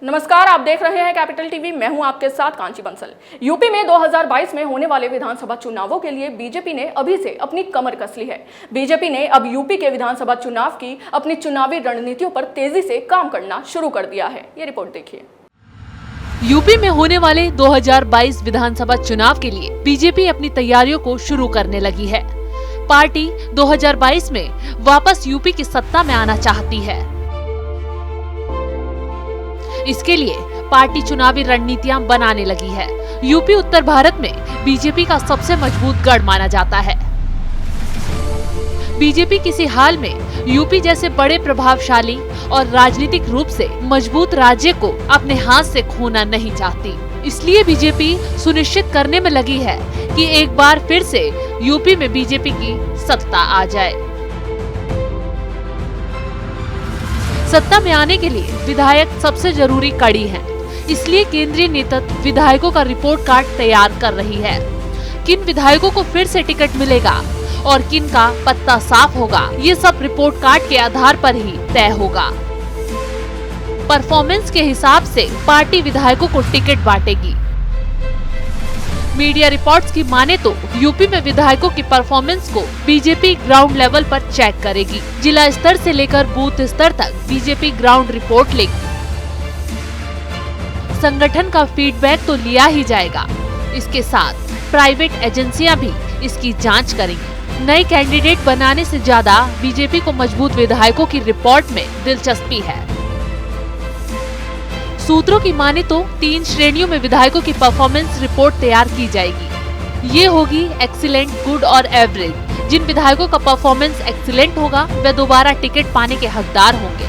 नमस्कार, आप देख रहे हैं कैपिटल टीवी। मैं हूं आपके साथ कांची बंसल। यूपी में 2022 में होने वाले विधानसभा चुनावों के लिए बीजेपी ने अभी से अपनी कमर कस ली है। बीजेपी ने अब यूपी के विधानसभा चुनाव की अपनी चुनावी रणनीतियों पर तेजी से काम करना शुरू कर दिया है। ये रिपोर्ट देखिए। यूपी में होने वाले 2022 विधानसभा चुनाव के लिए बीजेपी अपनी तैयारियों को शुरू करने लगी है। पार्टी 2022 में वापस यूपी की सत्ता में आना चाहती है। इसके लिए पार्टी चुनावी रणनीतियां बनाने लगी है। यूपी उत्तर भारत में बीजेपी का सबसे मजबूत गढ़ माना जाता है। बीजेपी किसी हाल में यूपी जैसे बड़े प्रभावशाली और राजनीतिक रूप से मजबूत राज्य को अपने हाथ से खोना नहीं चाहती। इसलिए बीजेपी सुनिश्चित करने में लगी है कि एक बार फिर से यूपी में बीजेपी की सत्ता आ जाए। सत्ता में आने के लिए विधायक सबसे जरूरी कड़ी है। इसलिए केंद्रीय नेतृत्व विधायकों का रिपोर्ट कार्ड तैयार कर रही है। किन विधायकों को फिर से टिकट मिलेगा और किन का पत्ता साफ होगा, ये सब रिपोर्ट कार्ड के आधार पर ही तय होगा। परफॉर्मेंस के हिसाब से पार्टी विधायकों को टिकट बांटेगी। मीडिया रिपोर्ट्स की माने तो यूपी में विधायकों की परफॉर्मेंस को बीजेपी ग्राउंड लेवल पर चेक करेगी। जिला स्तर से लेकर बूथ स्तर तक बीजेपी ग्राउंड रिपोर्ट लेगी। संगठन का फीडबैक तो लिया ही जाएगा। इसके साथ प्राइवेट एजेंसियां भी इसकी जांच करेंगी। नए कैंडिडेट बनाने से ज्यादा बीजेपी को मजबूत विधायकों की रिपोर्ट में दिलचस्पी है। सूत्रों की माने तो 3 श्रेणियों में विधायकों की परफॉर्मेंस रिपोर्ट तैयार की जाएगी। ये होगी एक्सीलेंट, गुड और एवरेज। जिन विधायकों का परफॉर्मेंस एक्सीलेंट होगा वे दोबारा टिकट पाने के हकदार होंगे।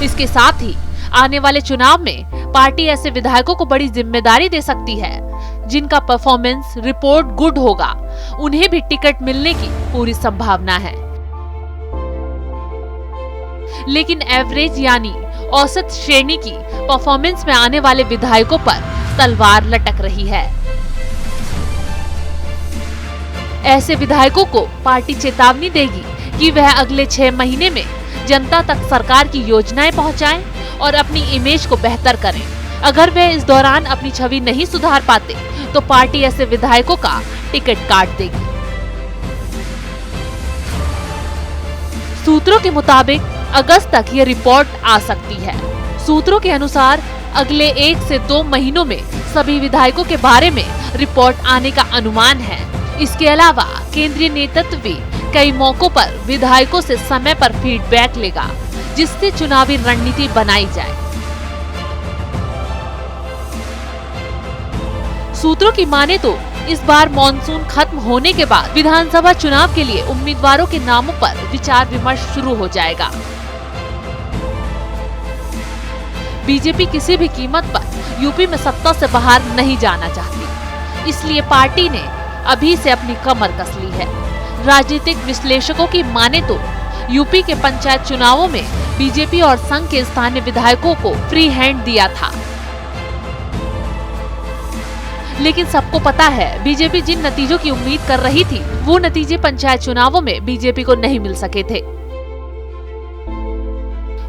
इसके साथ ही आने वाले चुनाव में पार्टी ऐसे विधायकों को बड़ी जिम्मेदारी दे सकती है जिनका परफॉर्मेंस रिपोर्ट गुड होगा। उन्हें भी टिकट मिलने की पूरी संभावना है। लेकिन एवरेज यानी औसत श्रेणी की परफॉर्मेंस में आने वाले विधायकों पर तलवार लटक रही है। ऐसे विधायकों को पार्टी चेतावनी देगी कि वह अगले 6 महीने में जनता तक सरकार की योजनाएं पहुंचाएं और अपनी इमेज को बेहतर करें। अगर वे इस दौरान अपनी छवि नहीं सुधार पाते तो पार्टी ऐसे विधायकों का टिकट काट देगी। सूत्रों के मुताबिक अगस्त तक ये रिपोर्ट आ सकती है। सूत्रों के अनुसार अगले 1 से 2 महीनों में सभी विधायकों के बारे में रिपोर्ट आने का अनुमान है। इसके अलावा केंद्रीय नेतृत्व भी कई मौकों पर विधायकों से समय पर फीडबैक लेगा, जिससे चुनावी रणनीति बनाई जाए। सूत्रों की माने तो इस बार मॉनसून खत्म होने के बाद विधानसभा चुनाव के लिए उम्मीदवारों के नामों पर विचार विमर्श शुरू हो जाएगा। बीजेपी किसी भी कीमत पर यूपी में सत्ता से बाहर नहीं जाना चाहती। इसलिए पार्टी ने अभी से अपनी कमर कस ली है। राजनीतिक विश्लेषकों की माने तो यूपी के पंचायत चुनावों में बीजेपी और संघ के स्थानीय विधायकों को फ्री हैंड दिया था। लेकिन सबको पता है बीजेपी जिन नतीजों की उम्मीद कर रही थी वो नतीजे पंचायत चुनावों में बीजेपी को नहीं मिल सके थे।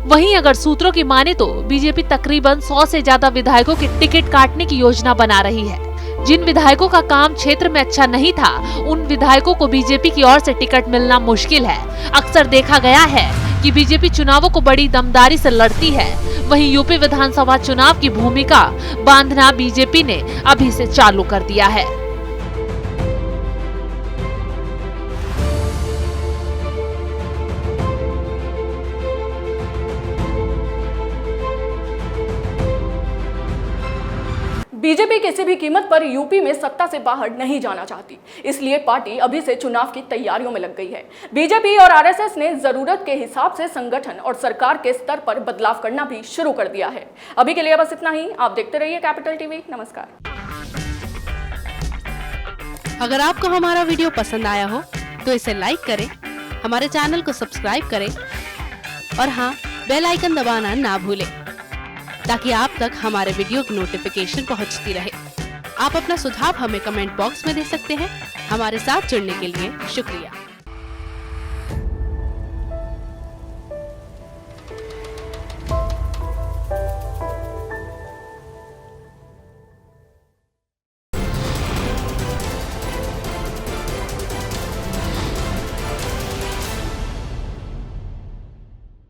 वहीं अगर सूत्रों की माने तो बीजेपी तकरीबन 100 से ज्यादा विधायकों के टिकट काटने की योजना बना रही है। जिन विधायकों का काम क्षेत्र में अच्छा नहीं था उन विधायकों को बीजेपी की ओर से टिकट मिलना मुश्किल है। अक्सर देखा गया है कि बीजेपी चुनावों को बड़ी दमदारी से लड़ती है। वहीं यूपी विधानसभा चुनाव की भूमिका बांधना बीजेपी ने अभी से चालू कर दिया है। बीजेपी किसी भी कीमत पर यूपी में सत्ता से बाहर नहीं जाना चाहती। इसलिए पार्टी अभी से चुनाव की तैयारियों में लग गई है। बीजेपी और आरएसएस ने जरूरत के हिसाब से संगठन और सरकार के स्तर पर बदलाव करना भी शुरू कर दिया है। अभी के लिए बस इतना ही। आप देखते रहिए कैपिटल टीवी। नमस्कार। अगर आपको हमारा वीडियो पसंद आया हो तो इसे लाइक करें, हमारे चैनल को सब्सक्राइब करें और हाँ, बेल आइकन दबाना ना भूलें ताकि आप तक हमारे वीडियो की नोटिफिकेशन पहुंचती रहे। आप अपना सुझाव हमें कमेंट बॉक्स में दे सकते हैं। हमारे साथ जुड़ने के लिए शुक्रिया।